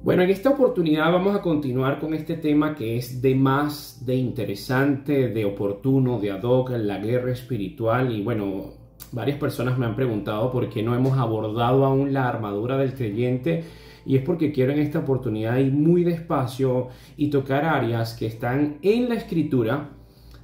Bueno, en esta oportunidad vamos a continuar con este tema que es de más de interesante, de oportuno, de ad hoc, la guerra espiritual. Y bueno, varias personas me han preguntado por qué no hemos abordado aún la armadura del creyente. Y es porque quiero en esta oportunidad ir muy despacio y tocar áreas que están en la Escritura,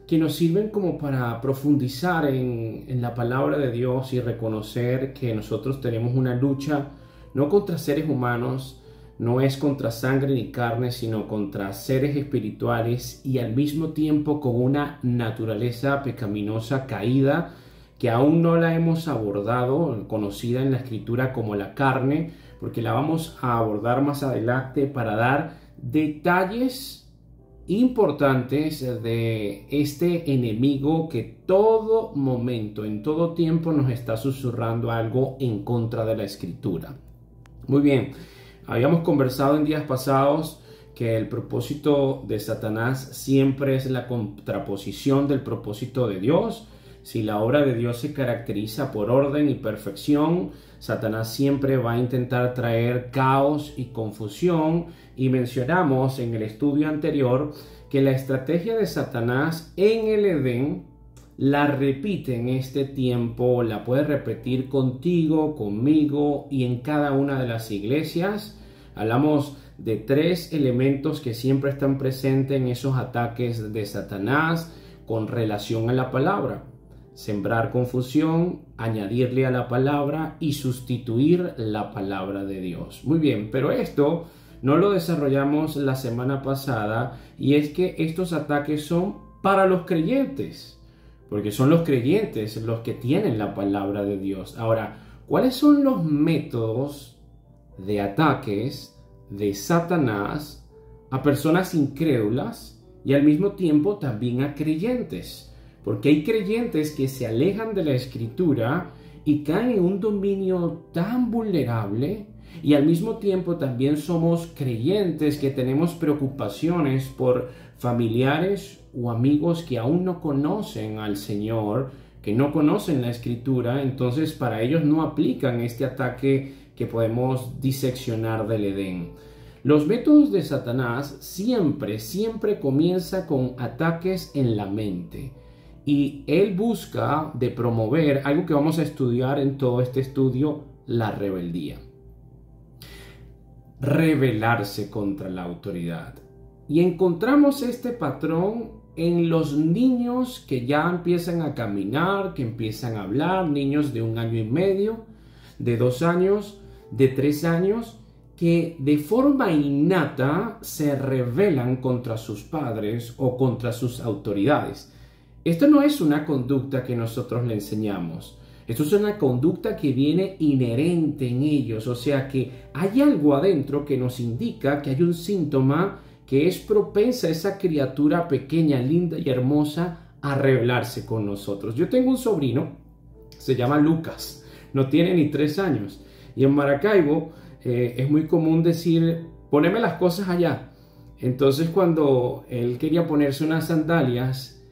que nos sirven como para profundizar en la palabra de Dios y reconocer que nosotros tenemos una lucha no contra seres humanos, no es contra sangre ni carne, sino contra seres espirituales y al mismo tiempo con una naturaleza pecaminosa caída que aún no la hemos abordado, conocida en la Escritura como la carne, porque la vamos a abordar más adelante para dar detalles importantes de este enemigo que todo momento, en todo tiempo nos está susurrando algo en contra de la Escritura. Muy bien. Habíamos conversado en días pasados que el propósito de Satanás siempre es la contraposición del propósito de Dios. Si la obra de Dios se caracteriza por orden y perfección, Satanás siempre va a intentar traer caos y confusión. Y mencionamos en el estudio anterior que la estrategia de Satanás en el Edén la repite en este tiempo, la puede repetir contigo, conmigo y en cada una de las iglesias. Hablamos de tres elementos que siempre están presentes en esos ataques de Satanás con relación a la palabra: sembrar confusión, añadirle a la palabra y sustituir la palabra de Dios. Muy bien, pero esto no lo desarrollamos la semana pasada, y es que estos ataques son para los creyentes, porque son los creyentes los que tienen la palabra de Dios. Ahora, ¿cuáles son los métodos de ataques de Satanás a personas incrédulas y al mismo tiempo también a creyentes? Porque hay creyentes que se alejan de la Escritura y caen en un dominio tan vulnerable, y al mismo tiempo también somos creyentes que tenemos preocupaciones por familiares o amigos que aún no conocen al Señor, que no conocen la Escritura. Entonces para ellos no aplican este ataque que podemos diseccionar del Edén. Los métodos de Satanás siempre comienza con ataques en la mente. Y él busca de promover algo que vamos a estudiar en todo este estudio: la rebeldía. Rebelarse contra la autoridad. Y encontramos este patrón en los niños que ya empiezan a caminar, que empiezan a hablar, niños de 1 año y medio, de 2 años, de 3 años, que de forma innata se rebelan contra sus padres o contra sus autoridades. Esto no es una conducta que nosotros le enseñamos. Esto es una conducta que viene inherente en ellos. O sea que hay algo adentro que nos indica que hay un síntoma que es propensa a esa criatura pequeña, linda y hermosa a rebelarse con nosotros. Yo tengo un sobrino, se llama Lucas, no tiene ni 3 años. Y en Maracaibo es muy común decir: poneme las cosas allá. Entonces cuando él quería ponerse unas sandalias,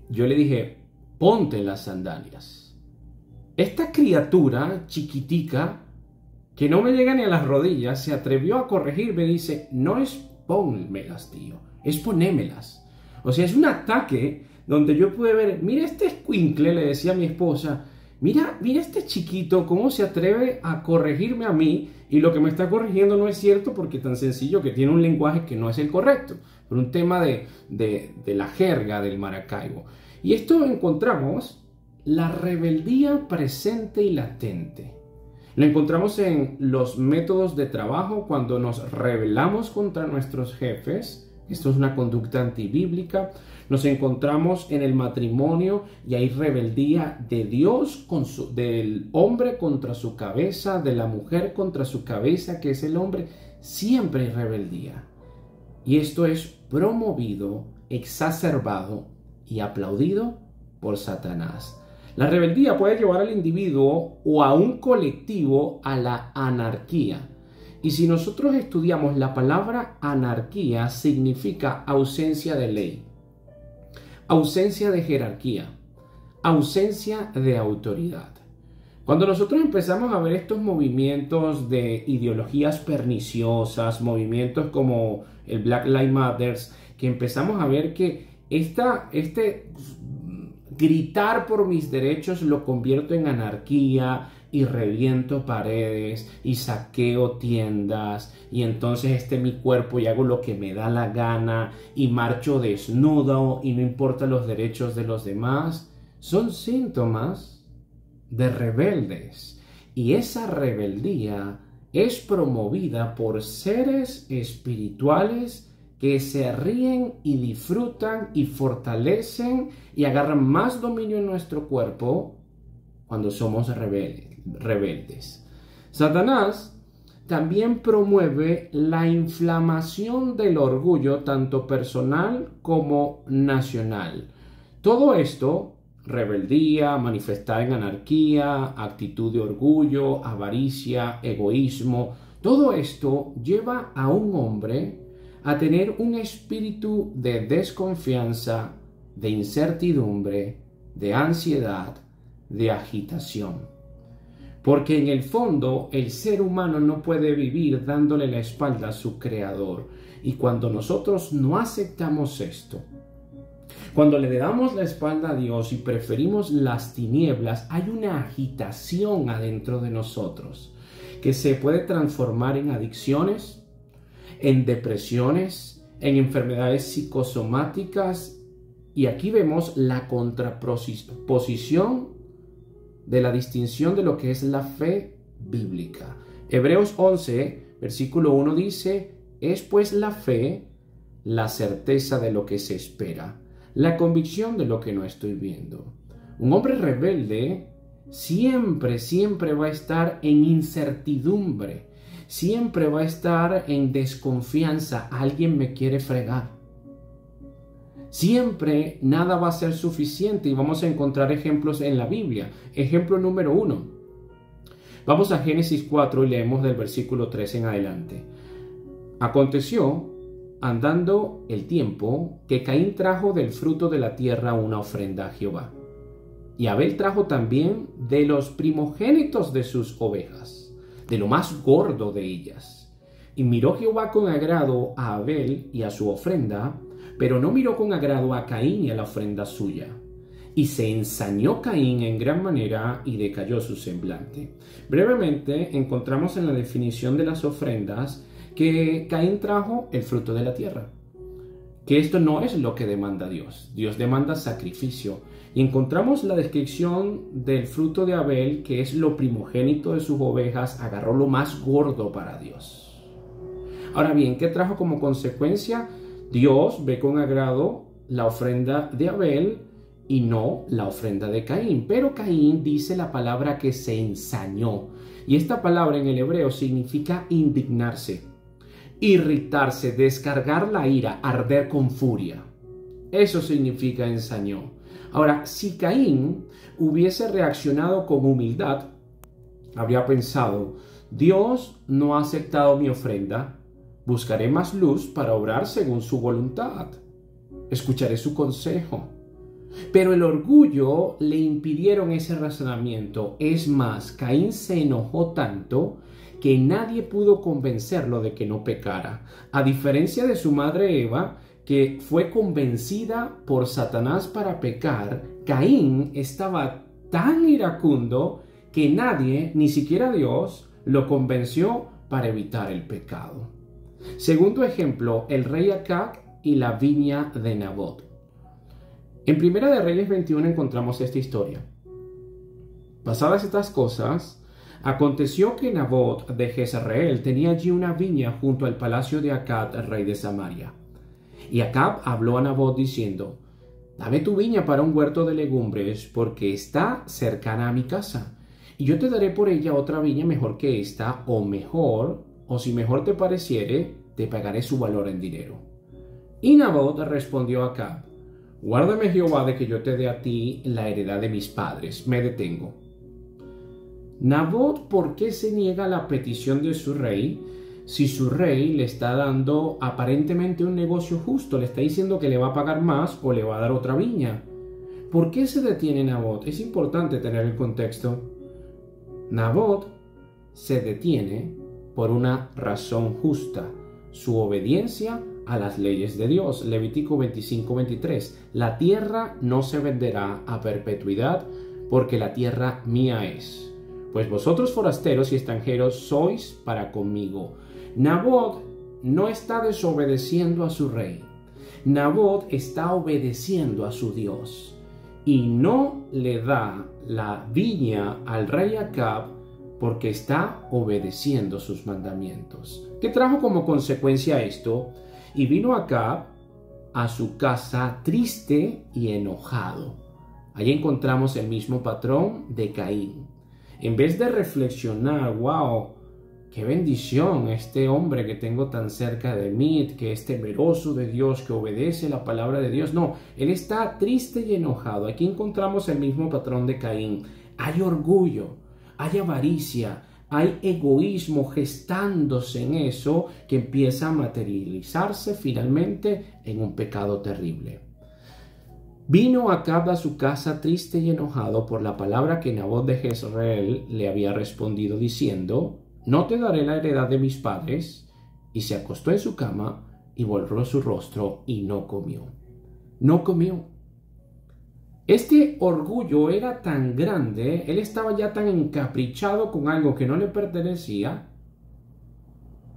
yo le dije: ponte las sandalias. Esta criatura chiquitica, que no me llega ni a las rodillas, se atrevió a corregirme. Dice: no es pónmelas, tío, es ponémelas. O sea, es un ataque donde yo pude ver: mira este escuincle, le decía a mi esposa, mira este chiquito, cómo se atreve a corregirme a mí, y lo que me está corrigiendo no es cierto, porque tan sencillo que tiene un lenguaje que no es el correcto, por un tema de la jerga del Maracaibo. Y esto encontramos la rebeldía presente y latente. Lo encontramos en los métodos de trabajo, cuando nos rebelamos contra nuestros jefes. Esto es una conducta antibíblica. Nos encontramos en el matrimonio y hay rebeldía de Dios, del hombre contra su cabeza, de la mujer contra su cabeza, que es el hombre. Siempre hay rebeldía. Y esto es promovido, exacerbado y aplaudido por Satanás. La rebeldía puede llevar al individuo o a un colectivo a la anarquía. Y si nosotros estudiamos la palabra anarquía, significa ausencia de ley, ausencia de jerarquía, ausencia de autoridad. Cuando nosotros empezamos a ver estos movimientos de ideologías perniciosas, movimientos como el Black Lives Matter, que empezamos a ver que este gritar por mis derechos lo convierto en anarquía y reviento paredes y saqueo tiendas y entonces mi cuerpo y hago lo que me da la gana y marcho desnudo y no importa los derechos de los demás, son síntomas de rebeldes, y esa rebeldía es promovida por seres espirituales que se ríen y disfrutan y fortalecen y agarran más dominio en nuestro cuerpo cuando somos rebeldes. Satanás también promueve la inflamación del orgullo tanto personal como nacional. Todo esto, rebeldía, manifestar en anarquía, actitud de orgullo, avaricia, egoísmo, todo esto lleva a un hombre a tener un espíritu de desconfianza, de incertidumbre, de ansiedad, de agitación. Porque en el fondo el ser humano no puede vivir dándole la espalda a su creador. Y cuando nosotros no aceptamos esto, cuando le damos la espalda a Dios y preferimos las tinieblas, hay una agitación adentro de nosotros que se puede transformar en adicciones, en depresiones, en enfermedades psicosomáticas. Y aquí vemos la contraposición de la distinción de lo que es la fe bíblica. Hebreos 11, versículo 1 dice: es pues la fe la certeza de lo que se espera, la convicción de lo que no estoy viendo. Un hombre rebelde siempre va a estar en incertidumbre, siempre va a estar en desconfianza. Alguien me quiere fregar. Siempre nada va a ser suficiente y vamos a encontrar ejemplos en la Biblia. Ejemplo número 1. Vamos a Génesis 4 y leemos del versículo 3 en adelante. Aconteció, andando el tiempo, que Caín trajo del fruto de la tierra una ofrenda a Jehová. Y Abel trajo también de los primogénitos de sus ovejas, de lo más gordo de ellas. Y miró Jehová con agrado a Abel y a su ofrenda, pero no miró con agrado a Caín y a la ofrenda suya. Y se ensañó Caín en gran manera y decayó su semblante. Brevemente encontramos en la definición de las ofrendas que Caín trajo el fruto de la tierra, que esto no es lo que demanda Dios. Dios demanda sacrificio. Y encontramos la descripción del fruto de Abel, que es lo primogénito de sus ovejas, agarró lo más gordo para Dios. Ahora bien, ¿qué trajo como consecuencia? Dios ve con agrado la ofrenda de Abel y no la ofrenda de Caín. Pero Caín dice la palabra que se ensañó. Y esta palabra en el hebreo significa indignarse, irritarse, descargar la ira, arder con furia. Eso significa ensañó. Ahora, si Caín hubiese reaccionado con humildad, habría pensado: Dios no ha aceptado mi ofrenda, buscaré más luz para obrar según su voluntad. Escucharé su consejo. Pero el orgullo le impidieron ese razonamiento. Es más, Caín se enojó tanto que nadie pudo convencerlo de que no pecara. A diferencia de su madre Eva, que fue convencida por Satanás para pecar, Caín estaba tan iracundo que nadie, ni siquiera Dios, lo convenció para evitar el pecado. Segundo ejemplo, el rey Acab y la viña de Nabot. En Primera de Reyes 21 encontramos esta historia. Pasadas estas cosas, aconteció que Nabot de Jezreel tenía allí una viña junto al palacio de Acab, el rey de Samaria. Y Acab habló a Nabot diciendo: dame tu viña para un huerto de legumbres, porque está cercana a mi casa, y yo te daré por ella otra viña mejor que esta, o mejor, o si mejor te pareciere, te pagaré su valor en dinero. Y Nabot respondió a Acab: guárdame Jehová de que yo te dé a ti la heredad de mis padres. Me detengo. Nabot, ¿por qué se niega a la petición de su rey? Si su rey le está dando aparentemente un negocio justo, le está diciendo que le va a pagar más o le va a dar otra viña. ¿Por qué se detiene Nabot? Es importante tener el contexto. Nabot se detiene por una razón justa, su obediencia a las leyes de Dios. Levítico 25:23. La tierra no se venderá a perpetuidad, porque la tierra mía es. Pues vosotros forasteros y extranjeros sois para conmigo. Nabot no está desobedeciendo a su rey. Nabot está obedeciendo a su Dios. Y no le da la viña al rey Acab porque está obedeciendo sus mandamientos. ¿Qué trajo como consecuencia esto? Y vino Acab a su casa triste y enojado. Allí encontramos el mismo patrón de Caín. En vez de reflexionar, wow, qué bendición este hombre que tengo tan cerca de mí, que es temeroso de Dios, que obedece la palabra de Dios. No, él está triste y enojado. Aquí encontramos el mismo patrón de Caín. Hay orgullo, hay avaricia, hay egoísmo gestándose en eso que empieza a materializarse finalmente en un pecado terrible. Vino Acab a su casa triste y enojado por la palabra que Nabot de Jezreel le había respondido diciendo: no te daré la heredad de mis padres. Y se acostó en su cama y volvió su rostro y no comió. No comió. Este orgullo era tan grande, él estaba ya tan encaprichado con algo que no le pertenecía,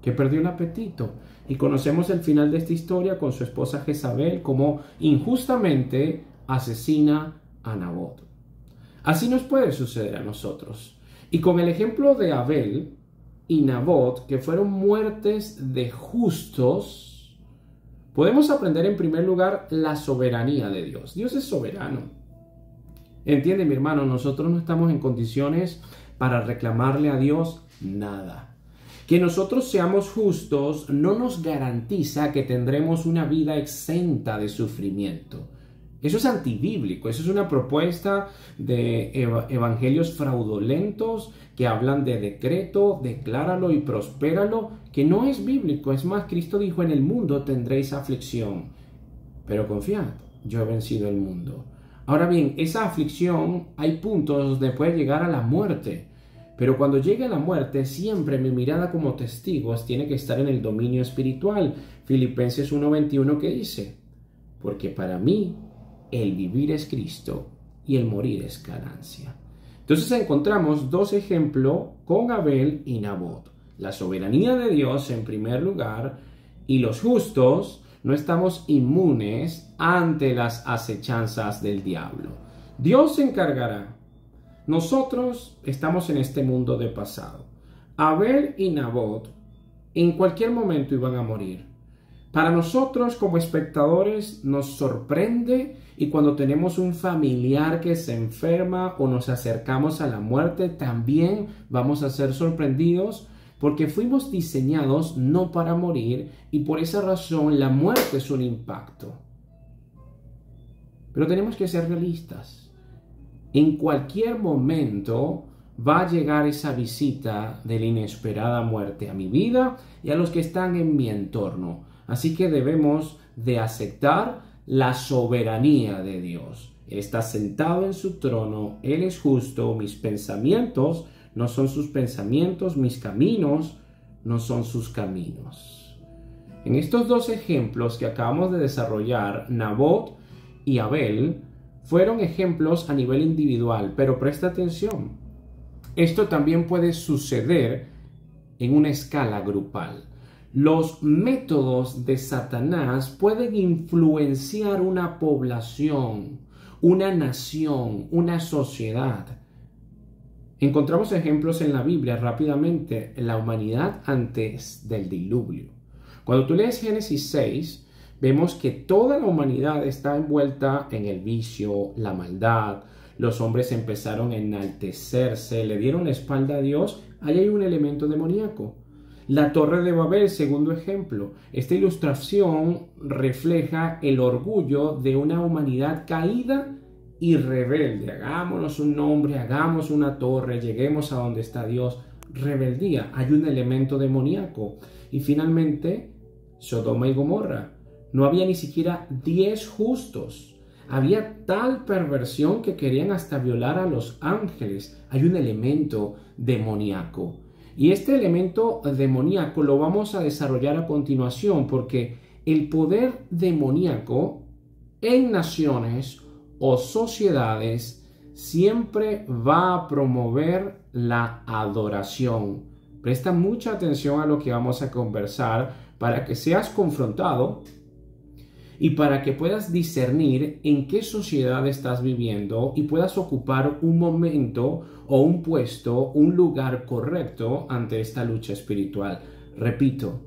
que perdió el apetito. Y conocemos el final de esta historia con su esposa Jezabel, como injustamente asesina a Nabot. Así nos puede suceder a nosotros. Y con el ejemplo de Abel y Nabot, que fueron muertes de justos, podemos aprender en primer lugar la soberanía de Dios. Dios es soberano. Entiende, mi hermano, nosotros no estamos en condiciones para reclamarle a Dios nada. Que nosotros seamos justos no nos garantiza que tendremos una vida exenta de sufrimiento. Eso es antibíblico, eso es una propuesta de evangelios fraudulentos que hablan de decreto, decláralo y prospéralo, que no es bíblico. Es más, Cristo dijo: en el mundo tendréis aflicción, pero confiad, yo he vencido el mundo. Ahora bien, esa aflicción hay puntos donde puede llegar a la muerte. Pero cuando llegue a la muerte, siempre mi mirada como testigos tiene que estar en el dominio espiritual. Filipenses 1:21 que dice: porque para mí el vivir es Cristo y el morir es ganancia. Entonces encontramos dos ejemplos con Abel y Nabot. La soberanía de Dios en primer lugar, y los justos no estamos inmunes ante las acechanzas del diablo. Dios se encargará. Nosotros estamos en este mundo de pasado. Abel y Nabot en cualquier momento iban a morir. Para nosotros como espectadores nos sorprende, y cuando tenemos un familiar que se enferma o nos acercamos a la muerte, también vamos a ser sorprendidos, porque fuimos diseñados no para morir, y por esa razón la muerte es un impacto. Pero tenemos que ser realistas. En cualquier momento va a llegar esa visita de la inesperada muerte a mi vida y a los que están en mi entorno. Así que debemos de aceptar la soberanía de Dios. Él está sentado en su trono, Él es justo, mis pensamientos no son sus pensamientos, mis caminos no son sus caminos. En estos dos ejemplos que acabamos de desarrollar, Nabot y Abel, fueron ejemplos a nivel individual, pero presta atención. Esto también puede suceder en una escala grupal. Los métodos de Satanás pueden influenciar una población, una nación, una sociedad. Encontramos ejemplos en la Biblia rápidamente, en la humanidad antes del diluvio. Cuando tú lees Génesis 6, vemos que toda la humanidad está envuelta en el vicio, la maldad. Los hombres empezaron a enaltecerse, le dieron la espalda a Dios. Ahí hay un elemento demoníaco. La Torre de Babel, segundo ejemplo. Esta ilustración refleja el orgullo de una humanidad caída y rebelde. Hagámonos un nombre, hagamos una torre, lleguemos a donde está Dios. Rebeldía, hay un elemento demoníaco. Y finalmente, Sodoma y Gomorra. No había ni siquiera 10 justos. Había tal perversión que querían hasta violar a los ángeles. Hay un elemento demoníaco. Y este elemento demoníaco lo vamos a desarrollar a continuación, porque el poder demoníaco en naciones o sociedades siempre va a promover la adoración. Presta mucha atención a lo que vamos a conversar para que seas confrontado y para que puedas discernir en qué sociedad estás viviendo y puedas ocupar un momento o un puesto, un lugar correcto ante esta lucha espiritual. Repito,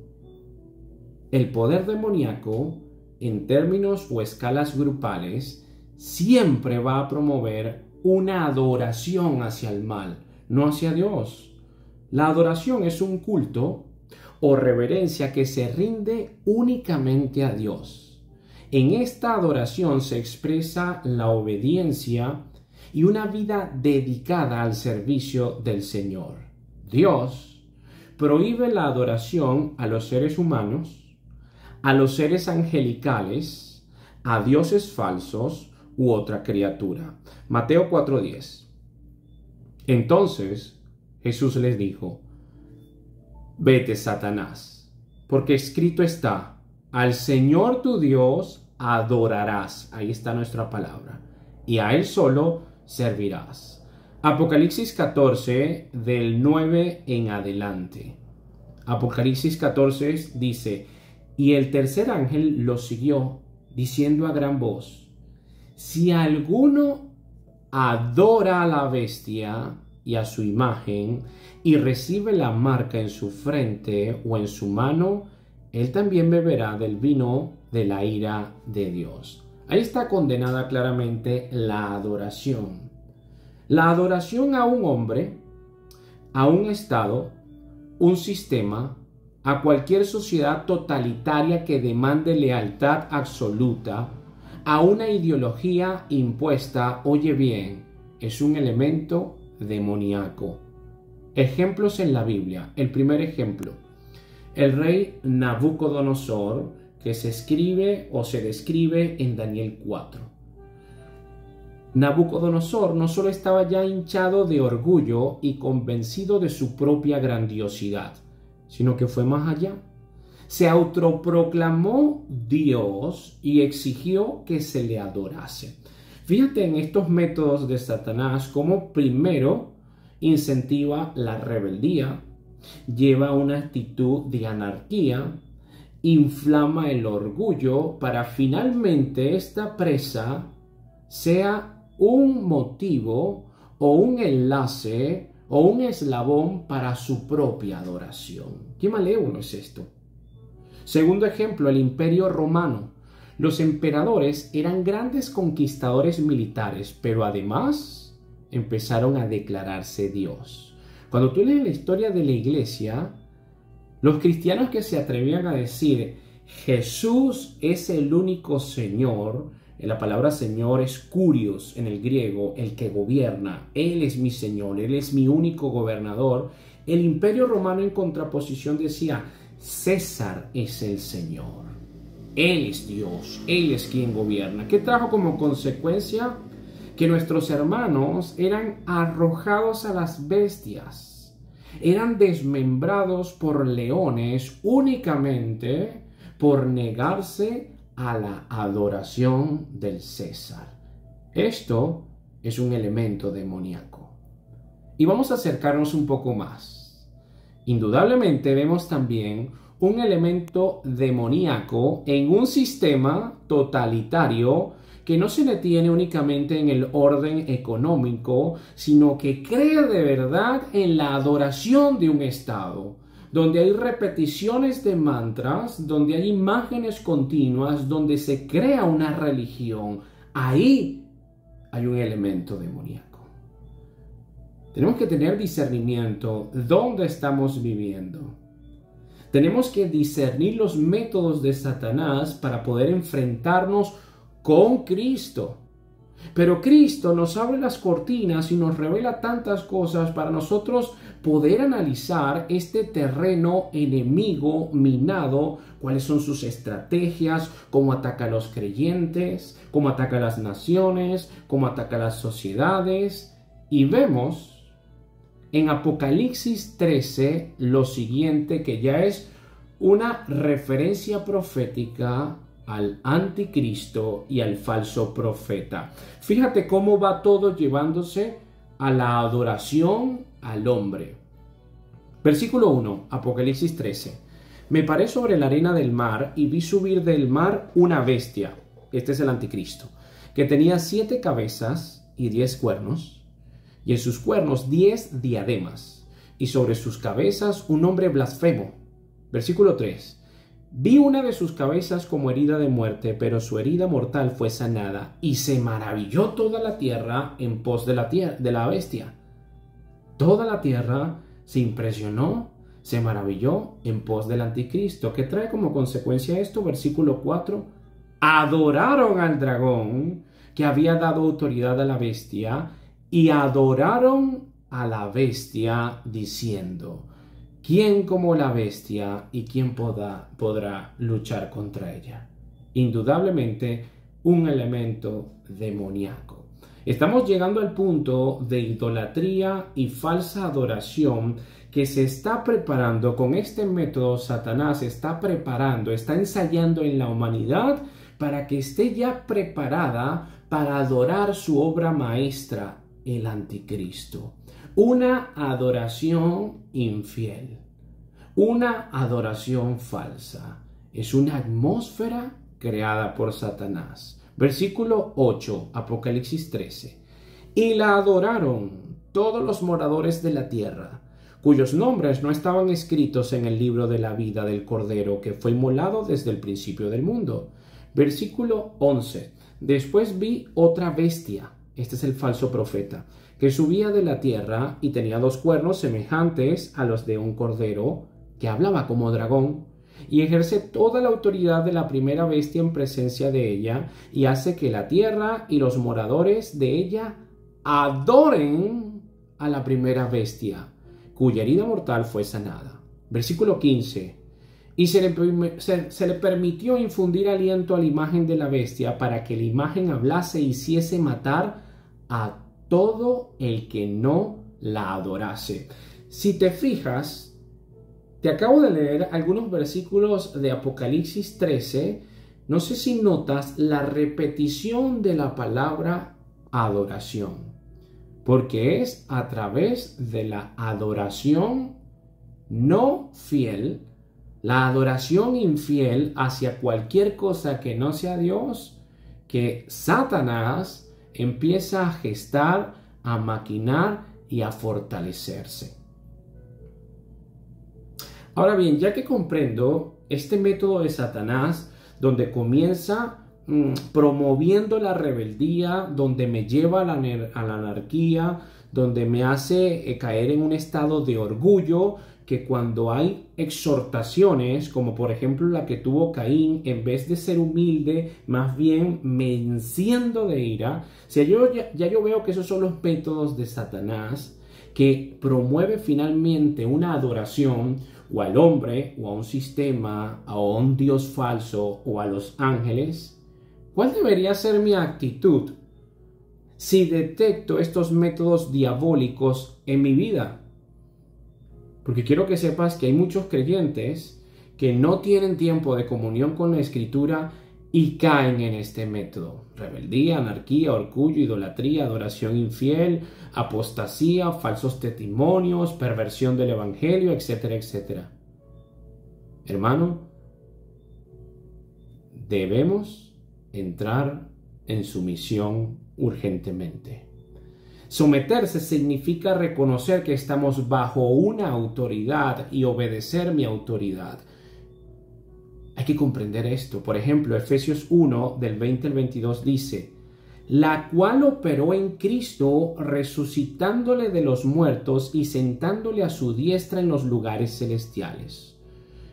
el poder demoníaco en términos o escalas grupales siempre va a promover una adoración hacia el mal, no hacia Dios. La adoración es un culto o reverencia que se rinde únicamente a Dios. En esta adoración se expresa la obediencia y una vida dedicada al servicio del Señor. Dios prohíbe la adoración a los seres humanos, a los seres angelicales, a dioses falsos u otra criatura. Mateo 4:10. Entonces Jesús les dijo: Vete, Satanás, porque escrito está: al Señor tu Dios adorarás. Ahí está nuestra palabra. Y a Él solo servirás. Apocalipsis 14, del 9 en adelante. Apocalipsis 14 dice: y el tercer ángel lo siguió, diciendo a gran voz: si alguno adora a la bestia y a su imagen, y recibe la marca en su frente o en su mano, él también beberá del vino de la ira de Dios. Ahí está condenada claramente la adoración. La adoración a un hombre, a un estado, un sistema, a cualquier sociedad totalitaria que demande lealtad absoluta, a una ideología impuesta, oye bien, es un elemento demoníaco. Ejemplos en la Biblia. El primer ejemplo: el rey Nabucodonosor, que se escribe o se describe en Daniel 4. Nabucodonosor no solo estaba ya hinchado de orgullo y convencido de su propia grandiosidad, sino que fue más allá. Se autoproclamó Dios y exigió que se le adorase. Fíjate en estos métodos de Satanás, como primero incentiva la rebeldía, lleva una actitud de anarquía, inflama el orgullo para finalmente esta presa sea un motivo o un enlace o un eslabón para su propia adoración. ¿Qué malévolo es esto? Segundo ejemplo, el Imperio Romano. Los emperadores eran grandes conquistadores militares, pero además empezaron a declararse Dios. Cuando tú lees la historia de la iglesia, los cristianos que se atrevían a decir Jesús es el único Señor, la palabra Señor es kurios en el griego, el que gobierna, Él es mi Señor, Él es mi único gobernador. El Imperio Romano en contraposición decía César es el Señor, Él es Dios, Él es quien gobierna. ¿Qué trajo como consecuencia? Que nuestros hermanos eran arrojados a las bestias, eran desmembrados por leones únicamente por negarse a la adoración del César. Esto es un elemento demoníaco. Y vamos a acercarnos un poco más. Indudablemente vemos también un elemento demoníaco en un sistema totalitario que no se detiene únicamente en el orden económico, sino que cree de verdad en la adoración de un Estado, donde hay repeticiones de mantras, donde hay imágenes continuas, donde se crea una religión. Ahí hay un elemento demoníaco. Tenemos que tener discernimiento dónde estamos viviendo. Tenemos que discernir los métodos de Satanás para poder enfrentarnos con Cristo. Pero Cristo nos abre las cortinas y nos revela tantas cosas para nosotros poder analizar este terreno enemigo minado, cuáles son sus estrategias, cómo ataca a los creyentes, cómo ataca a las naciones, cómo ataca a las sociedades. Y vemos en Apocalipsis 13 lo siguiente, que ya es una referencia profética al anticristo y al falso profeta. Fíjate cómo va todo llevándose a la adoración al hombre. Versículo 1, Apocalipsis 13. Me paré sobre la arena del mar y vi subir del mar una bestia, este es el anticristo, que tenía 7 cabezas y 10 cuernos, y en sus cuernos 10 diademas, y sobre sus cabezas un nombre blasfemo. Versículo 3. Vi una de sus cabezas como herida de muerte, pero su herida mortal fue sanada, y se maravilló toda la tierra en pos de la bestia. Toda la tierra se impresionó, se maravilló en pos del anticristo. ¿Qué trae como consecuencia esto? Versículo 4. Adoraron al dragón que había dado autoridad a la bestia, y adoraron a la bestia diciendo: ¿quién como la bestia y quién podrá luchar contra ella? Indudablemente un elemento demoníaco. Estamos llegando al punto de idolatría y falsa adoración que se está preparando con este método. Satanás está preparando, está ensayando en la humanidad para que esté ya preparada para adorar su obra maestra, el anticristo. Una adoración infiel, una adoración falsa. Es una atmósfera creada por Satanás. Versículo 8, Apocalipsis 13. Y la adoraron todos los moradores de la tierra, cuyos nombres no estaban escritos en el libro de la vida del Cordero, que fue inmolado desde el principio del mundo. Versículo 11. Después vi otra bestia, este es el falso profeta, que subía de la tierra y tenía 2 cuernos semejantes a los de un cordero, que hablaba como dragón, y ejerce toda la autoridad de la primera bestia en presencia de ella, y hace que la tierra y los moradores de ella adoren a la primera bestia, cuya herida mortal fue sanada. Versículo 15. Y se le permitió infundir aliento a la imagen de la bestia, para que la imagen hablase y hiciese matar a todo el que no la adorase. Si te fijas, te acabo de leer algunos versículos de Apocalipsis 13. No sé si notas la repetición de la palabra adoración, porque es a través de la adoración no fiel, la adoración infiel hacia cualquier cosa que no sea Dios, que Satanás empieza a gestar, a maquinar y a fortalecerse. Ahora bien, ya que comprendo este método de Satanás, donde comienza promoviendo la rebeldía, donde me lleva a la anarquía, donde me hace caer en un estado de orgullo, que cuando hay exhortaciones, como por ejemplo la que tuvo Caín, en vez de ser humilde, más bien me enciendo de ira. Si yo veo que esos son los métodos de Satanás, que promueve finalmente una adoración o al hombre, o a un sistema, o a un Dios falso, o a los ángeles. ¿Cuál debería ser mi actitud si detecto estos métodos diabólicos en mi vida? Porque quiero que sepas que hay muchos creyentes que no tienen tiempo de comunión con la Escritura y caen en este método. Rebeldía, anarquía, orgullo, idolatría, adoración infiel, apostasía, falsos testimonios, perversión del evangelio, etcétera, etcétera. Hermano, debemos entrar en sumisión urgentemente. Someterse significa reconocer que estamos bajo una autoridad y obedecer mi autoridad. Hay que comprender esto. Por ejemplo, Efesios 1, del 20 al 22 dice: la cual operó en Cristo, resucitándole de los muertos y sentándole a su diestra en los lugares celestiales,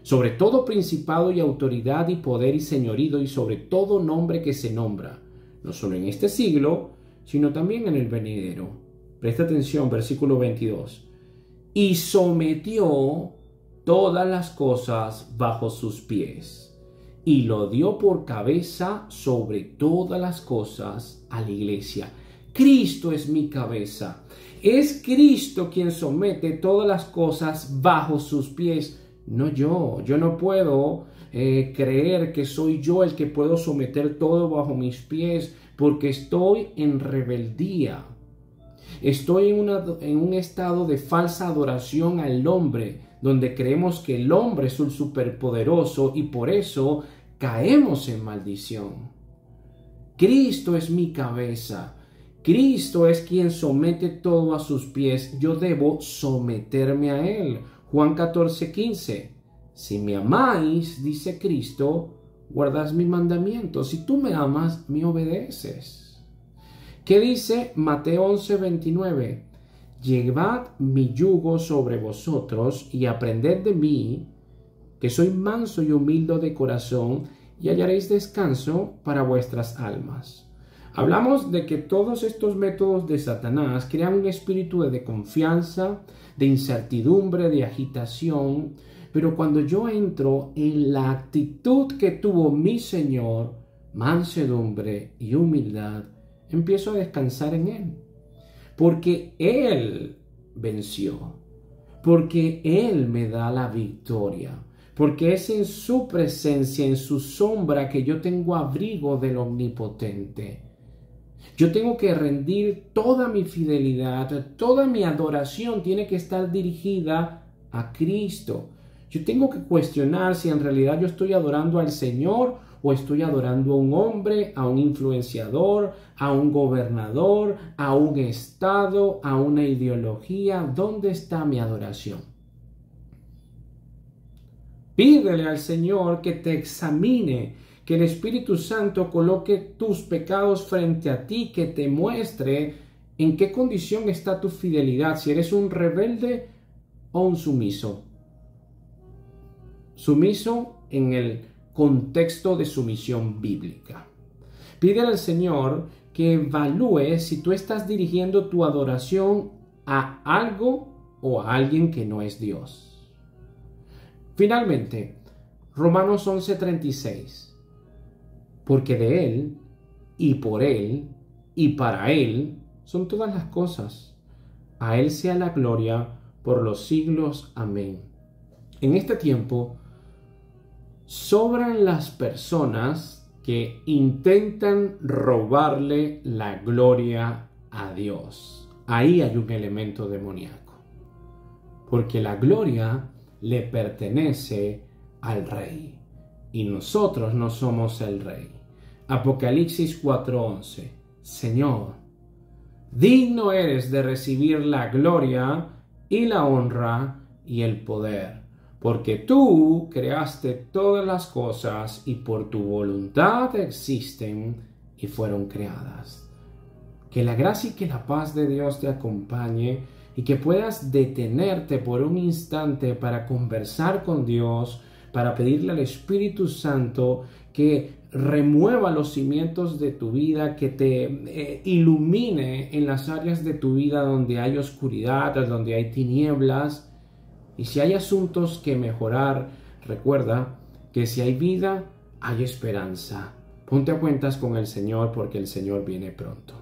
sobre todo principado y autoridad y poder y señorío y sobre todo nombre que se nombra, no solo en este siglo, sino también en el venidero. Presta atención, versículo 22. Y sometió todas las cosas bajo sus pies, y lo dio por cabeza sobre todas las cosas a la iglesia. Cristo es mi cabeza. Es Cristo quien somete todas las cosas bajo sus pies, no yo. Yo no puedo creer que soy yo el que puedo someter todo bajo mis pies, porque estoy en rebeldía. Estoy en un estado de falsa adoración al hombre, donde creemos que el hombre es un superpoderoso y por eso caemos en maldición. Cristo es mi cabeza. Cristo es quien somete todo a sus pies. Yo debo someterme a Él. Juan 14:15. Si me amáis, dice Cristo, guardas mis mandamientos. Si tú me amas, me obedeces. ¿Qué dice Mateo 11:29? Llevad mi yugo sobre vosotros y aprended de mí, que soy manso y humilde de corazón, y hallaréis descanso para vuestras almas. Hablamos de que todos estos métodos de Satanás crean un espíritu de desconfianza, de incertidumbre, de agitación, pero cuando yo entro en la actitud que tuvo mi Señor, mansedumbre y humildad, empiezo a descansar en Él, porque Él venció, porque Él me da la victoria, porque es en su presencia, en su sombra, que yo tengo abrigo del Omnipotente. Yo tengo que rendir toda mi fidelidad, toda mi adoración tiene que estar dirigida a Cristo. Yo tengo que cuestionar si en realidad yo estoy adorando al Señor o estoy adorando a un hombre, a un influenciador, a un gobernador, a un estado, a una ideología. ¿Dónde está mi adoración? Pídele al Señor que te examine, que el Espíritu Santo coloque tus pecados frente a ti, que te muestre en qué condición está tu fidelidad, si eres un rebelde o un sumiso. Sumiso en el contexto de sumisión bíblica. Pídele al Señor que evalúe si tú estás dirigiendo tu adoración a algo o a alguien que no es Dios. Finalmente, Romanos 11:36. Porque de Él, y por Él, y para Él, son todas las cosas. A Él sea la gloria por los siglos. Amén. En este tiempo, sobran las personas que intentan robarle la gloria a Dios. Ahí hay un elemento demoníaco. Porque la gloria le pertenece al Rey. Y nosotros no somos el Rey. Apocalipsis 4:11. Señor, digno eres de recibir la gloria y la honra y el poder, porque tú creaste todas las cosas y por tu voluntad existen y fueron creadas. Que la gracia y que la paz de Dios te acompañe y que puedas detenerte por un instante para conversar con Dios, para pedirle al Espíritu Santo que remueva los cimientos de tu vida, que te ilumine en las áreas de tu vida donde hay oscuridad, donde hay tinieblas. Y si hay asuntos que mejorar, recuerda que si hay vida, hay esperanza. Ponte a cuentas con el Señor porque el Señor viene pronto.